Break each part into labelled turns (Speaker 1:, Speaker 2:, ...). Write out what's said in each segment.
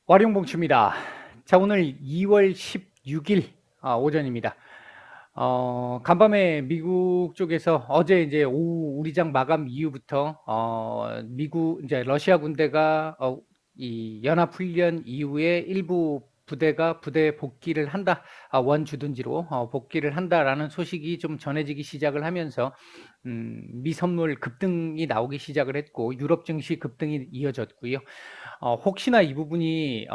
Speaker 1: 와룡봉추입니다. 자, 오늘 2월 16일 오전입니다. 간밤에 미국 쪽에서 어제 이제 오후 우리장 마감 이후부터 미국 이제 러시아 군대가 이 연합훈련 이후에 일부 부대가 부대 복귀를 한다, 원주둔지로 복귀를 한다라는 소식이 좀 전해지기 시작을 하면서 미선물 급등이 나오기 시작을 했고 유럽 증시 급등이 이어졌고요. 혹시나 이 부분이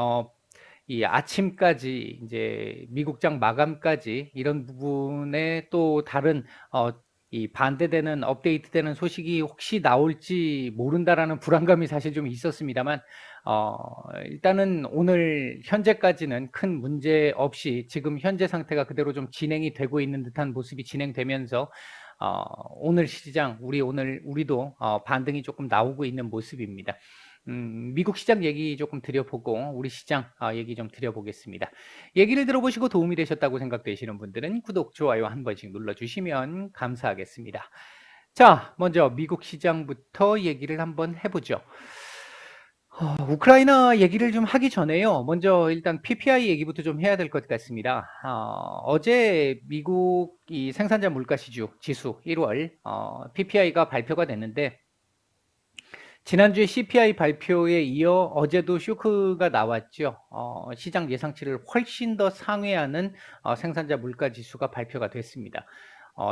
Speaker 1: 이 아침까지 이제 미국장 마감까지 이런 부분에 또 다른 이 반대되는 업데이트되는 소식이 혹시 나올지 모른다라는 불안감이 사실 좀 있었습니다만 일단은 오늘 현재까지는 큰 문제 없이 지금 현재 상태가 그대로 좀 진행이 되고 있는 듯한 모습이 진행되면서 오늘 시장 우리도 반등이 조금 나오고 있는 모습입니다. 미국 시장 얘기 조금 드려보고 우리 시장 얘기 좀 드려보겠습니다. 얘기를 들어보시고 도움이 되셨다고 생각되시는 분들은 구독, 좋아요 한 번씩 눌러주시면 감사하겠습니다. 자, 먼저 미국 시장부터 얘기를 한번 해보죠. 우크라이나 얘기를 좀 하기 전에요. 먼저 일단 PPI 얘기부터 좀 해야 될 것 같습니다. 어제 미국 이 생산자 물가 지수 1월 PPI가 발표가 됐는데 지난주에 CPI 발표에 이어 어제도 쇼크가 나왔죠. 시장 예상치를 훨씬 더 상회하는 생산자 물가 지수가 발표가 됐습니다.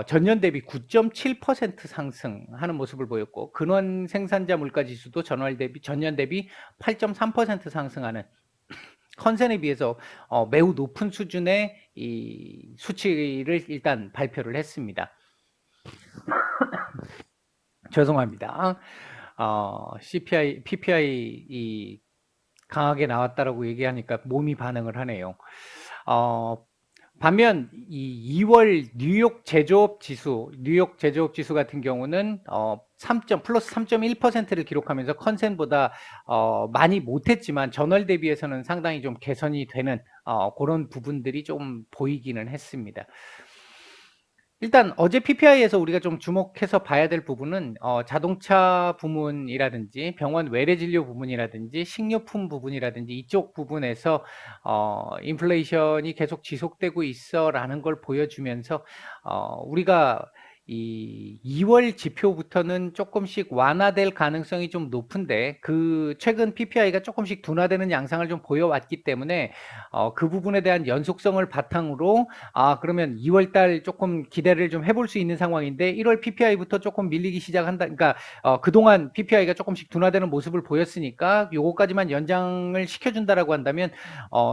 Speaker 1: 전년 대비 9.7% 상승하는 모습을 보였고 근원 생산자 물가 지수도 전년 대비 8.3% 상승하는 컨센에 비해서 매우 높은 수준의 이 수치를 일단 발표를 했습니다. 죄송합니다. PPI 이 강하게 나왔다라고 얘기하니까 몸이 반응을 하네요. 반면 이 2월 뉴욕 제조업 지수 같은 경우는 플러스 3.1%를 기록하면서 컨센보다 많이 못했지만 전월 대비해서는 상당히 좀 개선이 되는 그런 부분들이 좀 보이기는 했습니다. 일단 어제 PPI에서 우리가 좀 주목해서 봐야 될 부분은 자동차 부문이라든지 병원 외래 진료 부문이라든지 식료품 부분이라든지 이쪽 부분에서 인플레이션이 계속 지속되고 있어라는 걸 보여주면서 우리가 이 2월 지표부터는 조금씩 완화될 가능성이 좀 높은데 그 최근 PPI가 조금씩 둔화되는 양상을 좀 보여왔기 때문에 그 부분에 대한 연속성을 바탕으로 그러면 2월 달 조금 기대를 좀 해볼 수 있는 상황인데 1월 PPI부터 조금 밀리기 시작한다. 그러니까 그동안 PPI가 조금씩 둔화되는 모습을 보였으니까 요거까지만 연장을 시켜준다라고 한다면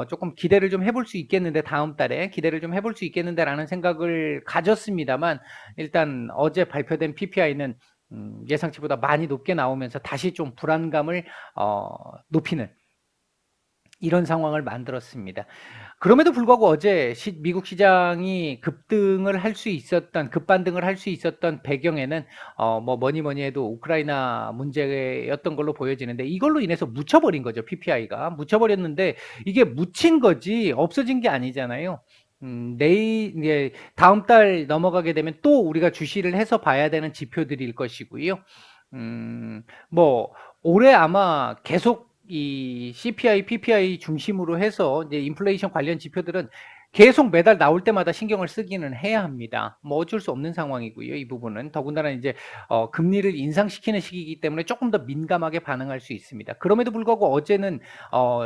Speaker 1: 조금 기대를 좀 해볼 수 있겠는데 다음 달에 기대를 좀 해볼 수 있겠는데라는 생각을 가졌습니다만 일단 어제 발표된 PPI는 예상치보다 많이 높게 나오면서 다시 좀 불안감을 높이는 이런 상황을 만들었습니다. 그럼에도 불구하고 어제 미국 시장이 급반등을 할 수 있었던 배경에는 뭐니 해도 우크라이나 문제였던 걸로 보여지는데 이걸로 인해서 묻혀버린 거죠. PPI가 묻혀버렸는데 이게 묻힌 거지 없어진 게 아니잖아요. 이제 다음 달 넘어가게 되면 또 우리가 주시를 해서 봐야 되는 지표들일 것이고요. 뭐 올해 아마 계속 이 CPI, PPI 중심으로 해서 이제 인플레이션 관련 지표들은 계속 매달 나올 때마다 신경을 쓰기는 해야 합니다. 뭐 어쩔 수 없는 상황이고요. 이 부분은 더군다나 이제 금리를 인상시키는 시기이기 때문에 조금 더 민감하게 반응할 수 있습니다. 그럼에도 불구하고 어제는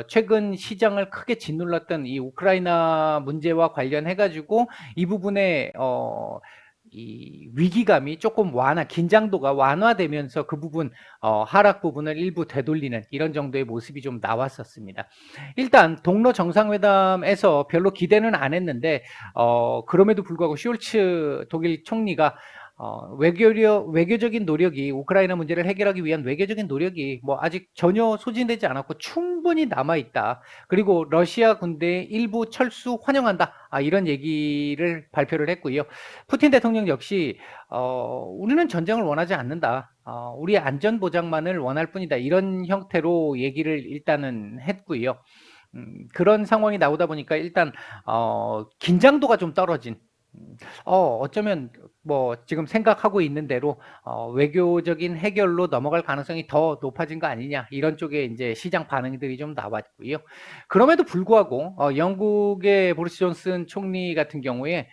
Speaker 1: 최근 시장을 크게 짓눌렀던 이 우크라이나 문제와 관련해 가지고 이 부분에 이 위기감이 조금 긴장도가 완화되면서 그 부분 하락 부분을 일부 되돌리는 이런 정도의 모습이 좀 나왔었습니다. 일단 동로 정상회담에서 별로 기대는 안 했는데 그럼에도 불구하고 숄츠 독일 총리가 외교적인 노력이 우크라이나 문제를 해결하기 위한 외교적인 노력이 뭐 아직 전혀 소진되지 않았고 충분히 남아 있다. 그리고 러시아 군대의 일부 철수 환영한다. 이런 얘기를 발표를 했고요. 푸틴 대통령 역시 우리는 전쟁을 원하지 않는다. 우리의 안전 보장만을 원할 뿐이다. 이런 형태로 얘기를 일단은 했고요. 그런 상황이 나오다 보니까 일단 긴장도가 좀 떨어진 어쩌면 뭐 지금 생각하고 있는 대로 외교적인 해결로 넘어갈 가능성이 더 높아진 거 아니냐 이런 쪽에 이제 시장 반응들이 좀 나왔고요. 그럼에도 불구하고 영국의 보리스 존슨 총리 같은 경우에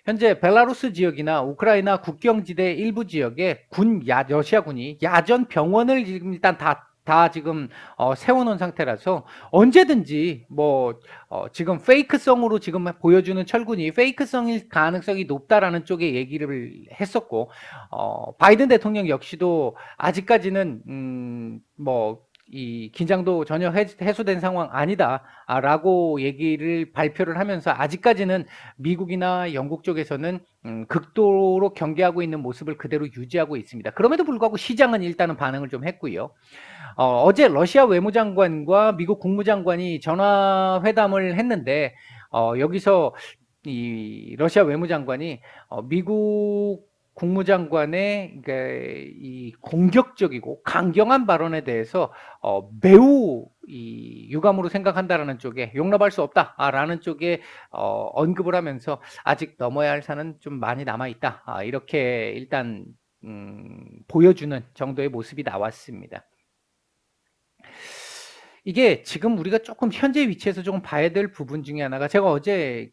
Speaker 1: 현재 벨라루스 지역이나 우크라이나 국경지대 일부 지역에 러시아군이 야전 병원을 지금 일단 다 지금 세워놓은 상태라서 언제든지 뭐 지금 페이크성으로 지금 보여주는 철군이 페이크성일 가능성이 높다라는 쪽에 얘기를 했었고 바이든 대통령 역시도 아직까지는 뭐 이 긴장도 전혀 해소된 상황 아니다라고 얘기를 발표를 하면서 아직까지는 미국이나 영국 쪽에서는 극도로 경계하고 있는 모습을 그대로 유지하고 있습니다. 그럼에도 불구하고 시장은 일단은 반응을 좀 했고요. 어제 러시아 외무장관과 미국 국무장관이 전화회담을 했는데 여기서 이 러시아 외무장관이 미국 국무장관의 이 공격적이고 강경한 발언에 대해서 매우 이 유감으로 생각한다라는 쪽에 용납할 수 없다라는 쪽에 언급을 하면서 아직 넘어야 할 산은 좀 많이 남아 있다. 이렇게 일단 보여주는 정도의 모습이 나왔습니다. 이게 지금 우리가 조금 현재 위치에서 조금 봐야 될 부분 중에 하나가 제가 어제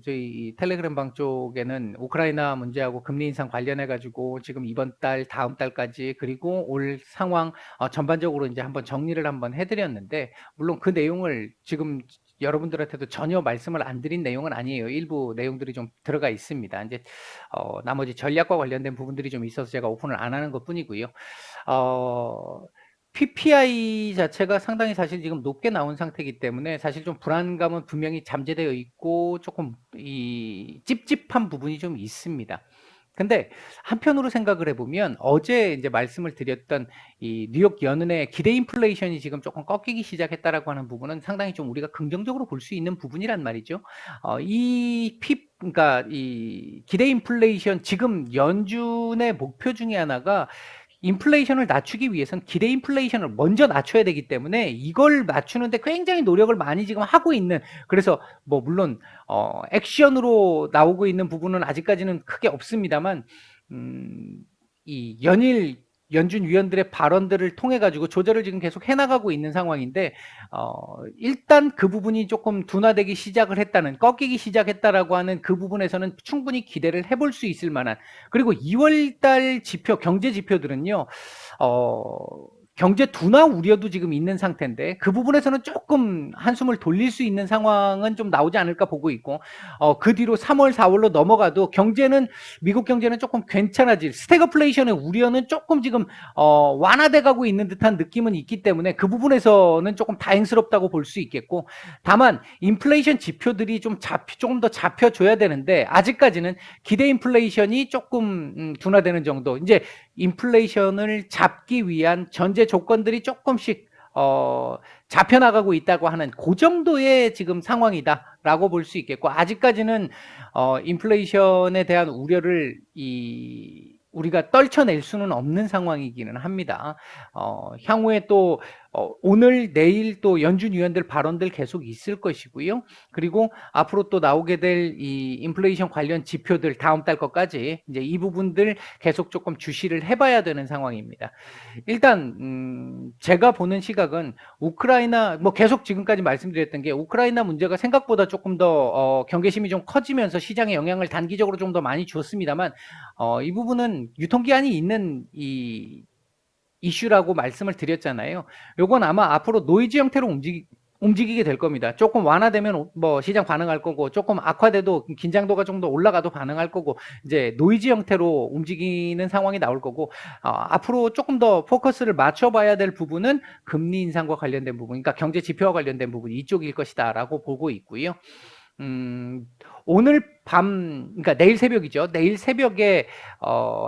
Speaker 1: 저희 텔레그램 방 쪽에는 우크라이나 문제하고 금리 인상 관련해 가지고 지금 이번 달, 다음 달까지 그리고 올 상황 전반적으로 이제 한번 정리를 한번 해드렸는데 물론 그 내용을 지금 여러분들한테도 전혀 말씀을 안 드린 내용은 아니에요. 일부 내용들이 좀 들어가 있습니다. 이제 나머지 전략과 관련된 부분들이 좀 있어서 제가 오픈을 안 하는 것뿐이고요. PPI 자체가 상당히 사실 지금 높게 나온 상태이기 때문에 사실 좀 불안감은 분명히 잠재되어 있고 조금 이 찝찝한 부분이 좀 있습니다. 근데 한편으로 생각을 해보면 어제 이제 말씀을 드렸던 이 뉴욕 연은의 기대 인플레이션이 지금 조금 꺾이기 시작했다라고 하는 부분은 상당히 좀 우리가 긍정적으로 볼 수 있는 부분이란 말이죠. 그러니까 이 기대 인플레이션 지금 연준의 목표 중에 하나가 인플레이션을 낮추기 위해선 기대 인플레이션을 먼저 낮춰야 되기 때문에 이걸 낮추는데 굉장히 노력을 많이 지금 하고 있는 그래서 뭐 물론 액션으로 나오고 있는 부분은 아직까지는 크게 없습니다만 이 연준 위원들의 발언들을 통해 가지고 조절을 지금 계속 해나가고 있는 상황인데 일단 그 부분이 조금 둔화되기 시작을 했다는 꺾이기 시작했다라고 하는 그 부분에서는 충분히 기대를 해볼 수 있을 만한 그리고 2월달 지표 경제 지표들은요 경제 둔화 우려도 지금 있는 상태인데 그 부분에서는 조금 한숨을 돌릴 수 있는 상황은 좀 나오지 않을까 보고 있고 그 뒤로 3월, 4월로 넘어가도 경제는 미국 경제는 조금 괜찮아질 스태그플레이션의 우려는 조금 지금 완화돼 가고 있는 듯한 느낌은 있기 때문에 그 부분에서는 조금 다행스럽다고 볼 수 있겠고 다만 인플레이션 지표들이 조금 더 잡혀줘야 되는데 아직까지는 기대 인플레이션이 조금 둔화되는 정도 이제 인플레이션을 잡기 위한 전제 조건들이 조금씩 잡혀나가고 있다고 하는 그 정도의 지금 상황이다라고 볼 수 있겠고 아직까지는 인플레이션에 대한 우려를 우리가 떨쳐낼 수는 없는 상황이기는 합니다. 향후에 또 오늘 내일 또 연준 위원들 발언들 계속 있을 것이고요. 그리고 앞으로 또 나오게 될 이 인플레이션 관련 지표들 다음 달 것까지 이제 이 부분들 계속 조금 주시를 해봐야 되는 상황입니다. 일단 제가 보는 시각은 우크라이나 뭐 계속 지금까지 말씀드렸던 게 우크라이나 문제가 생각보다 조금 더 경계심이 좀 커지면서 시장에 영향을 단기적으로 좀 더 많이 줬습니다만 이 부분은 유통기한이 있는 이슈라고 말씀을 드렸잖아요. 요건 아마 앞으로 노이즈 형태로 움직이게 될 겁니다. 조금 완화되면 뭐 시장 반응할 거고 조금 악화돼도 긴장도가 좀 더 올라가도 반응할 거고 이제 노이즈 형태로 움직이는 상황이 나올 거고 앞으로 조금 더 포커스를 맞춰봐야 될 부분은 금리 인상과 관련된 부분 그러니까 경제 지표와 관련된 부분 이쪽일 것이다라고 보고 있고요. 오늘 밤, 그러니까 내일 새벽이죠. 내일 새벽에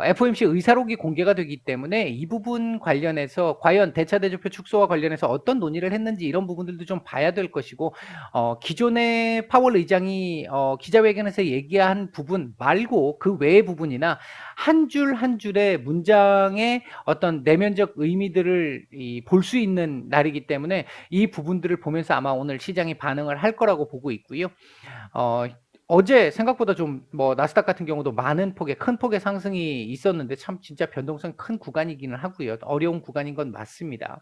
Speaker 1: FOMC 의사록이 공개가 되기 때문에 이 부분 관련해서 과연 대차 대조표 축소와 관련해서 어떤 논의를 했는지 이런 부분들도 좀 봐야 될 것이고 기존의 파월 의장이 기자회견에서 얘기한 부분 말고 그 외의 부분이나 한 줄 한 줄의 문장의 어떤 내면적 의미들을 볼 수 있는 날이기 때문에 이 부분들을 보면서 아마 오늘 시장이 반응을 할 거라고 보고 있고요. 어제 생각보다 좀 뭐 나스닥 같은 경우도 많은 폭의 큰 폭의 상승이 있었는데 참 진짜 변동성이 큰 구간이기는 하고요. 어려운 구간인 건 맞습니다.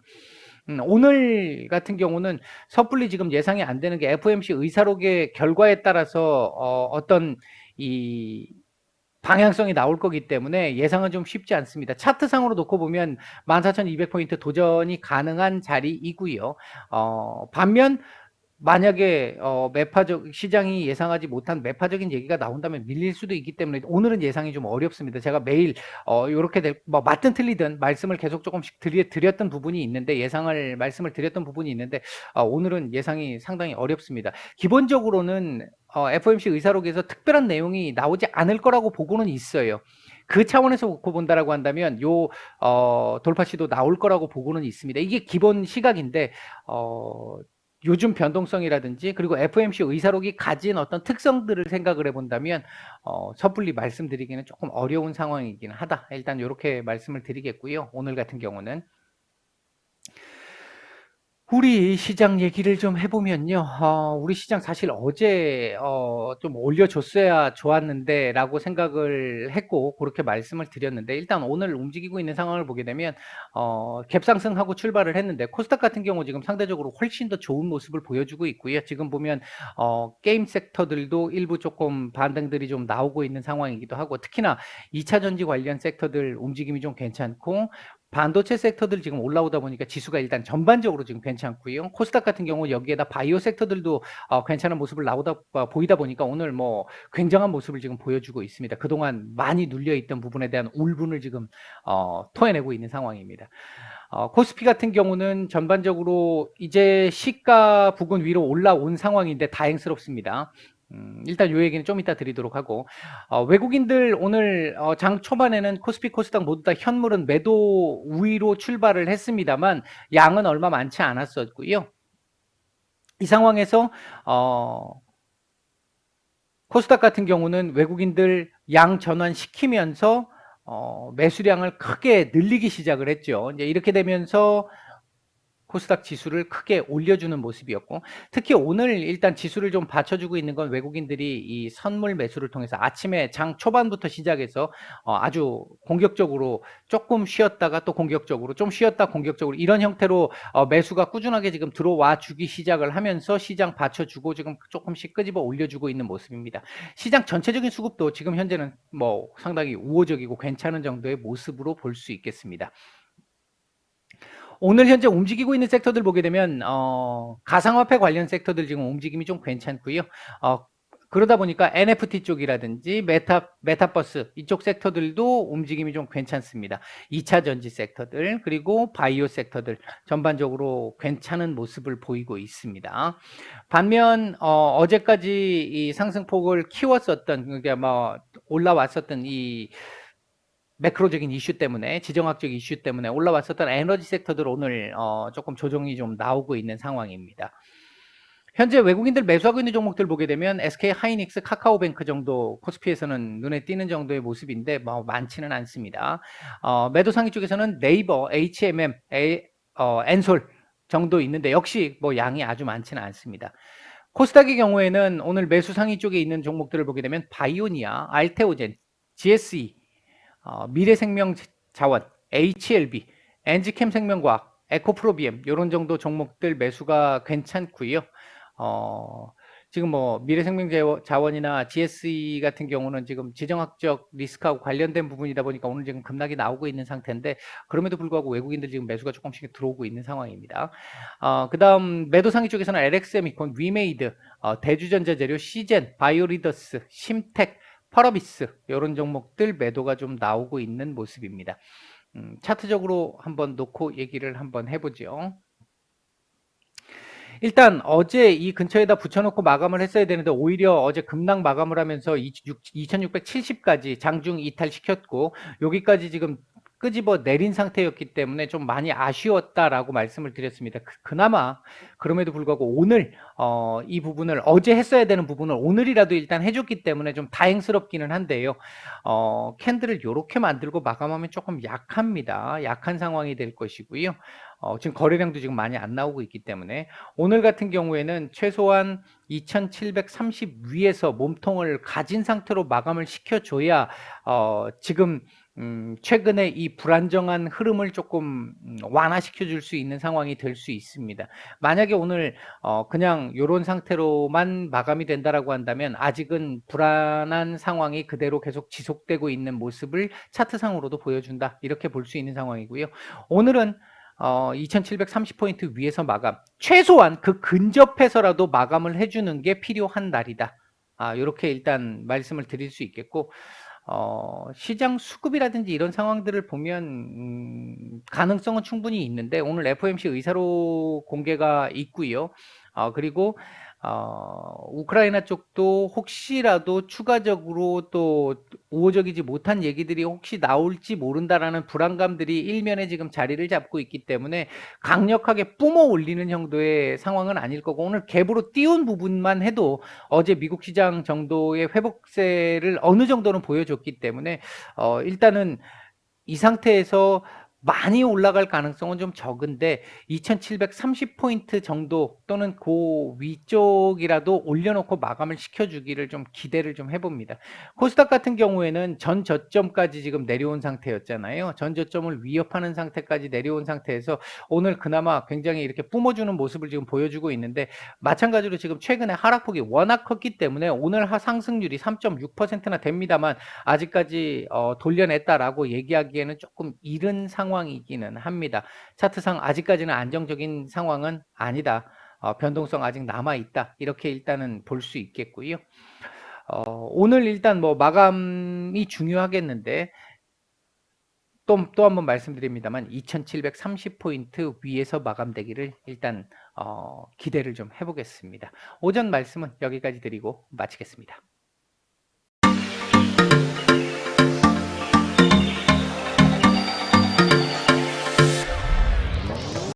Speaker 1: 오늘 같은 경우는 섣불리 지금 예상이 안 되는 게 FOMC 의사록의 결과에 따라서 어떤 이 방향성이 나올 거기 때문에 예상은 좀 쉽지 않습니다. 차트상으로 놓고 보면 14,200포인트 도전이 가능한 자리이고요. 반면 만약에 매파적 시장이 예상하지 못한 매파적인 얘기가 나온다면 밀릴 수도 있기 때문에 오늘은 예상이 좀 어렵습니다. 제가 매일 요렇게 뭐 맞든 틀리든 말씀을 계속 조금씩 드렸던 부분이 있는데 예상을 말씀을 드렸던 부분이 있는데 오늘은 예상이 상당히 어렵습니다. 기본적으로는 FOMC 의사록에서 특별한 내용이 나오지 않을 거라고 보고는 있어요. 그 차원에서 놓고 본다라고 한다면 요 돌파 시도 나올 거라고 보고는 있습니다. 이게 기본 시각인데 요즘 변동성이라든지 그리고 FOMC 의사록이 가진 어떤 특성들을 생각을 해본다면 섣불리 말씀드리기는 조금 어려운 상황이긴 하다. 일단 이렇게 말씀을 드리겠고요. 오늘 같은 경우는 우리 시장 얘기를 좀 해보면요. 우리 시장 사실 어제 좀 올려줬어야 좋았는데 라고 생각을 했고 그렇게 말씀을 드렸는데 일단 오늘 움직이고 있는 상황을 보게 되면 갭상승하고 출발을 했는데 코스닥 같은 경우 지금 상대적으로 훨씬 더 좋은 모습을 보여주고 있고요. 지금 보면 게임 섹터들도 일부 조금 반등들이 좀 나오고 있는 상황이기도 하고 특히나 2차 전지 관련 sek터들 움직임이 좀 괜찮고 반도체 섹터들 지금 올라오다 보니까 지수가 일단 전반적으로 지금 괜찮고요. 코스닥 같은 경우 여기에다 바이오 섹터들도 괜찮은 모습을 보이다 보니까 오늘 뭐 굉장한 모습을 지금 보여주고 있습니다. 그동안 많이 눌려있던 부분에 대한 울분을 지금 토해내고 있는 상황입니다. 코스피 같은 경우는 전반적으로 이제 시가 부근 위로 올라온 상황인데 다행스럽습니다. 일단 요 얘기는 좀 이따 드리도록 하고 외국인들 오늘 장 초반에는 코스피 코스닥 모두 다 현물은 매도 우위로 출발을 했습니다만 양은 얼마 많지 않았었고요. 이 상황에서 코스닥 같은 경우는 외국인들 양 전환시키면서 매수량을 크게 늘리기 시작을 했죠. 이제 이렇게 되면서 코스닥 지수를 크게 올려주는 모습이었고 특히 오늘 일단 지수를 좀 받쳐주고 있는 건 외국인들이 이 선물 매수를 통해서 아침에 장 초반부터 시작해서 아주 공격적으로 조금 쉬었다가 또 공격적으로 좀 쉬었다 공격적으로 이런 형태로 매수가 꾸준하게 지금 들어와 주기 시작을 하면서 시장 받쳐주고 지금 조금씩 끄집어 올려주고 있는 모습입니다. 시장 전체적인 수급도 지금 현재는 뭐 상당히 우호적이고 괜찮은 정도의 모습으로 볼 수 있겠습니다. 오늘 현재 움직이고 있는 섹터들 보게 되면 가상화폐 관련 섹터들 지금 움직임이 좀 괜찮고요. 그러다 보니까 NFT 쪽이라든지 메타버스 이쪽 섹터들도 움직임이 좀 괜찮습니다. 2차 전지 sek터들 그리고 바이오 섹터들 전반적으로 괜찮은 모습을 보이고 있습니다. 반면 어제까지 이 상승폭을 키웠었던 그러니까 뭐 올라왔었던 이 매크로적인 이슈 때문에 지정학적 이슈 때문에 올라왔었던 에너지 섹터들 오늘 조금 조정이 좀 나오고 있는 상황입니다. 현재 외국인들 매수하고 있는 종목들 보게 되면 SK 하이닉스, 카카오뱅크 정도 코스피에서는 눈에 띄는 정도의 모습인데 뭐 많지는 않습니다. 매도 상위 쪽에서는 네이버, HMM, 엔솔 정도 있는데 역시 뭐 양이 아주 많지는 않습니다. 코스닥의 경우에는 오늘 매수 상위 쪽에 있는 종목들을 보게 되면 바이오니아, 알테오젠, GSE, 미래생명자원, HLB, 엔지캠 생명과학, 에코프로비엠 이런 정도 종목들 매수가 괜찮고요. 지금 뭐 미래생명자원이나 GSE 같은 경우는 지금 지정학적 리스크하고 관련된 부분이다 보니까 오늘 지금 급락이 나오고 있는 상태인데 그럼에도 불구하고 외국인들 지금 매수가 조금씩 들어오고 있는 상황입니다. 그 다음 매도 상위 쪽에서는 LX세미콘, 위메이드, 대주전자재료, 시젠, 바이오리더스, 심텍, 펄어비스 이런 종목들 매도가 좀 나오고 있는 모습입니다. 차트적으로 한번 놓고 얘기를 한번 해보죠. 일단 어제 이 근처에다 붙여놓고 마감을 했어야 되는데 오히려 어제 급락 마감을 하면서 2670까지 장중 이탈시켰고 여기까지 지금 끄집어 내린 상태였기 때문에 좀 많이 아쉬웠다라고 말씀을 드렸습니다. 그나마 그럼에도 불구하고 오늘 이 부분을 어제 했어야 되는 부분을 오늘이라도 일단 해줬기 때문에 좀 다행스럽기는 한데요. 캔들을 요렇게 만들고 마감하면 조금 약합니다. 약한 상황이 될 것이고요. 지금 거래량도 지금 많이 안 나오고 있기 때문에 오늘 같은 경우에는 최소한 2730 위에서 몸통을 가진 상태로 마감을 시켜줘야 지금 최근에 이 불안정한 흐름을 조금 완화시켜 줄 수 있는 상황이 될 수 있습니다. 만약에 오늘 그냥 요런 상태로만 마감이 된다라고 한다면 아직은 불안한 상황이 그대로 계속 지속되고 있는 모습을 차트상으로도 보여준다. 이렇게 볼 수 있는 상황이고요. 오늘은 2730포인트 위에서 마감, 최소한 그 근접해서라도 마감을 해주는 게 필요한 날이다. 요렇게 일단 말씀을 드릴 수 있겠고, 시장 수급이라든지 이런 상황들을 보면 가능성은 충분히 있는데 오늘 FOMC 의사록 공개가 있고요. 그리고 우크라이나 쪽도 혹시라도 추가적으로 또 우호적이지 못한 얘기들이 혹시 나올지 모른다라는 불안감들이 일면에 지금 자리를 잡고 있기 때문에 강력하게 뿜어 올리는 정도의 상황은 아닐 거고, 오늘 갭으로 띄운 부분만 해도 어제 미국 시장 정도의 회복세를 어느 정도는 보여줬기 때문에 일단은 이 상태에서 많이 올라갈 가능성은 좀 적은데 2730포인트 정도 또는 그 위쪽이라도 올려놓고 마감을 시켜주기를 좀 기대를 좀 해봅니다. 코스닥 같은 경우에는 전 저점까지 지금 내려온 상태였잖아요. 전 저점을 위협하는 상태까지 내려온 상태에서 오늘 그나마 굉장히 이렇게 뿜어주는 모습을 지금 보여주고 있는데, 마찬가지로 지금 최근에 하락폭이 워낙 컸기 때문에 오늘 상승률이 3.6%나 됩니다만 아직까지 돌려냈다라고 얘기하기에는 조금 이른 상황이기는 합니다. 차트상 아직까지는 안정적인 상황은 아니다. 변동성 아직 남아있다. 이렇게 일단은 볼 수 있겠고요. 오늘 일단 뭐 마감이 중요하겠는데 또 한 번 말씀드립니다만 2730포인트 위에서 마감되기를 일단 기대를 좀 해보겠습니다. 오전 말씀은 여기까지 드리고 마치겠습니다.